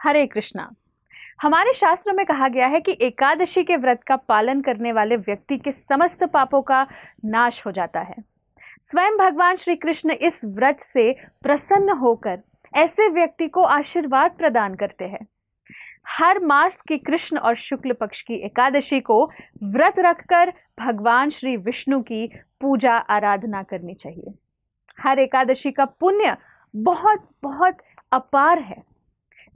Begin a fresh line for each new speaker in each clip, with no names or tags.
हरे कृष्णा। हमारे शास्त्रों में कहा गया है कि एकादशी के व्रत का पालन करने वाले व्यक्ति के समस्त पापों का नाश हो जाता है। स्वयं भगवान श्री कृष्ण इस व्रत से प्रसन्न होकर ऐसे व्यक्ति को आशीर्वाद प्रदान करते हैं। हर मास की कृष्ण और शुक्ल पक्ष की एकादशी को व्रत रखकर भगवान श्री विष्णु की पूजा आराधना करनी चाहिए। हर एकादशी का पुण्य बहुत बहुत अपार है।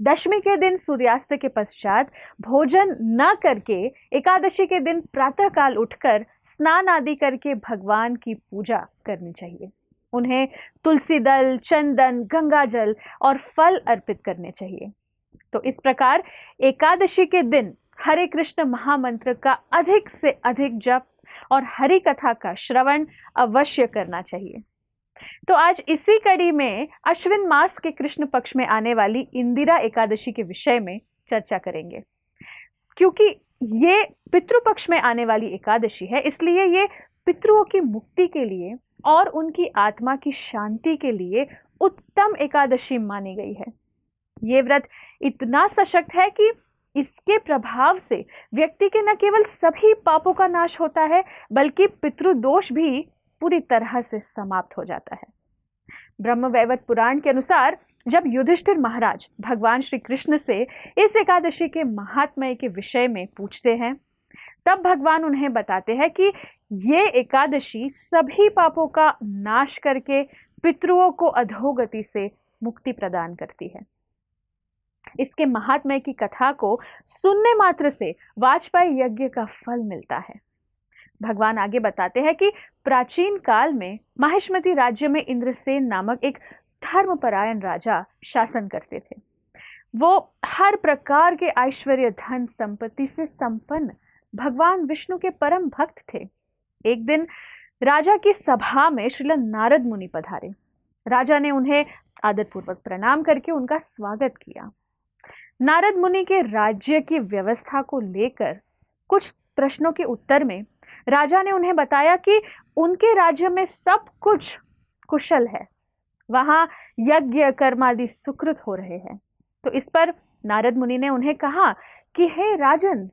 दशमी के दिन सूर्यास्त के पश्चात भोजन न करके एकादशी के दिन प्रातःकाल उठकर स्नान आदि करके भगवान की पूजा करनी चाहिए। उन्हें तुलसी दल, चंदन, गंगा जल और फल अर्पित करने चाहिए। तो इस प्रकार एकादशी के दिन हरे कृष्ण महामंत्र का अधिक से अधिक जप और हरि कथा का श्रवण अवश्य करना चाहिए। तो आज इसी कड़ी में अश्विन मास के कृष्ण पक्ष में आने वाली इंदिरा एकादशी के विषय में चर्चा करेंगे। क्योंकि ये पितृपक्ष में आने वाली एकादशी है, इसलिए ये पितरों की मुक्ति के लिए और उनकी आत्मा की शांति के लिए उत्तम एकादशी मानी गई है। ये व्रत इतना सशक्त है कि इसके प्रभाव से व्यक्ति के न केवल सभी पापों का नाश होता है, बल्कि पितृदोष भी पूरी तरह से समाप्त हो जाता है। ब्रह्मवैवर्त पुराण के अनुसार जब युधिष्ठिर महाराज भगवान श्री कृष्ण से इस एकादशी के महात्म्य के विषय में पूछते हैं, तब भगवान उन्हें बताते हैं कि ये एकादशी सभी पापों का नाश करके पितरों को अधोगति से मुक्ति प्रदान करती है। इसके महात्म्य की कथा को सुनने मात्र से वाजपेयी यज्ञ का फल मिलता है। भगवान आगे बताते हैं कि प्राचीन काल में माहिष्मती राज्य में इंद्रसेन नामक एक धर्मपरायण राजा शासन करते थे। वो हर प्रकार के ऐश्वर्य, धन, संपत्ति से संपन्न भगवान विष्णु के परम भक्त थे। एक दिन राजा की सभा में श्रील नारद मुनि पधारे। राजा ने उन्हें आदरपूर्वक प्रणाम करके उनका स्वागत किया। नारद मुनि के राज्य की व्यवस्था को लेकर कुछ प्रश्नों के उत्तर में राजा ने उन्हें बताया कि उनके राज्य में सब कुछ कुशल है, वहां यज्ञ कर्मादि सुकृत हो रहे हैं। तो इस पर नारद मुनि ने उन्हें कहा कि हे राजन,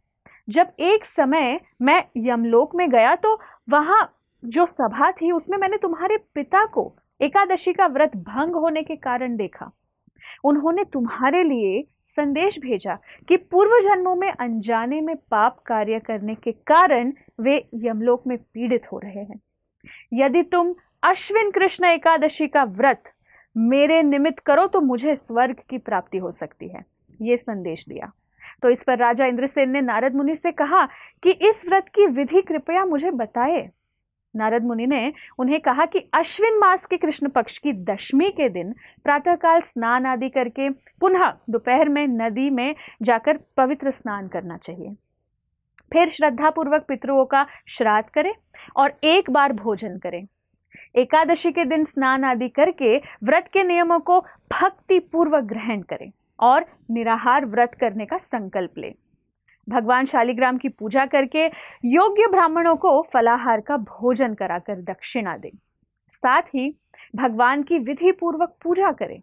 जब एक समय मैं यमलोक में गया तो वहां जो सभा थी उसमें मैंने तुम्हारे पिता को एकादशी का व्रत भंग होने के कारण देखा। उन्होंने तुम्हारे लिए संदेश भेजा कि पूर्व जन्मों में अनजाने में पाप कार्य करने के कारण वे यमलोक में पीड़ित हो रहे हैं। यदि तुम अश्विन कृष्ण एकादशी का व्रत मेरे निमित्त करो तो मुझे स्वर्ग की प्राप्ति हो सकती है, ये संदेश दिया। तो इस पर राजा इंद्रसेन ने नारद मुनि से कहा कि इस व्रत की विधि कृपया मुझे बताए। नारद मुनि ने उन्हें कहा कि अश्विन मास के कृष्ण पक्ष की दशमी के दिन प्रातःकाल स्नान आदि करके पुनः दोपहर में नदी में जाकर पवित्र स्नान करना चाहिए। फिर श्रद्धा पूर्वक पितरों का श्राद्ध करें और एक बार भोजन करें। एकादशी के दिन स्नान आदि करके व्रत के नियमों को भक्ति पूर्वक ग्रहण करें और निराहार व्रत करने का संकल्प लें। भगवान शालिग्राम की पूजा करके योग्य ब्राह्मणों को फलाहार का भोजन कराकर दक्षिणा दें। साथ ही भगवान की विधि पूर्वक पूजा करें।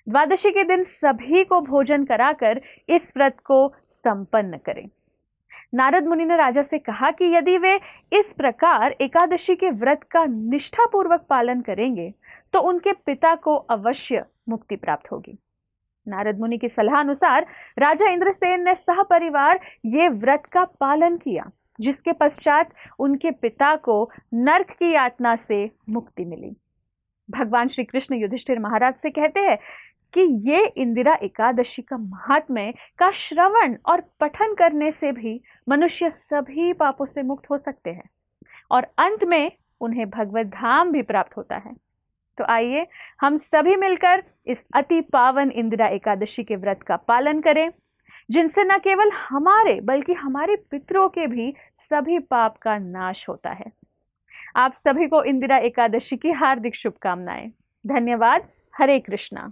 द्वादशी के दिन सभी को भोजन कराकर इस व्रत को संपन्न करें। नारद मुनि ने राजा से कहा कि यदि वे इस प्रकार एकादशी के व्रत का निष्ठापूर्वक पालन करेंगे तो उनके पिता को अवश्य मुक्ति प्राप्त होगी। नारद मुनि की सलाह अनुसार राजा इंद्रसेन ने सहपरिवार ये व्रत का पालन किया, जिसके पश्चात उनके पिता को नरक की यातना से मुक्ति मिली। भगवान श्री कृष्ण युधिष्ठिर महाराज से कहते हैं कि ये इंदिरा एकादशी का महात्म्य का श्रवण और पठन करने से भी मनुष्य सभी पापों से मुक्त हो सकते हैं और अंत में उन्हें भगवत धाम भी प्राप्त होता है। तो आइए हम सभी मिलकर इस अति पावन इंदिरा एकादशी के व्रत का पालन करें, जिनसे न केवल हमारे बल्कि हमारे पितरों के भी सभी पाप का नाश होता है। आप सभी को इंदिरा एकादशी की हार्दिक शुभकामनाएं। धन्यवाद। हरे कृष्णा।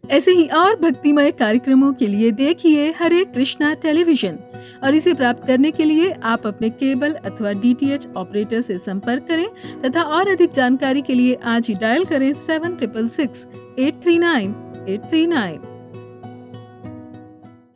ऐसे ही और भक्तिमय कार्यक्रमों के लिए देखिए हरे कृष्णा टेलीविजन और इसे प्राप्त करने के लिए आप अपने केबल अथवा DTH ऑपरेटर से संपर्क करें तथा और अधिक जानकारी के लिए आज ही डायल करें 7666 839 839।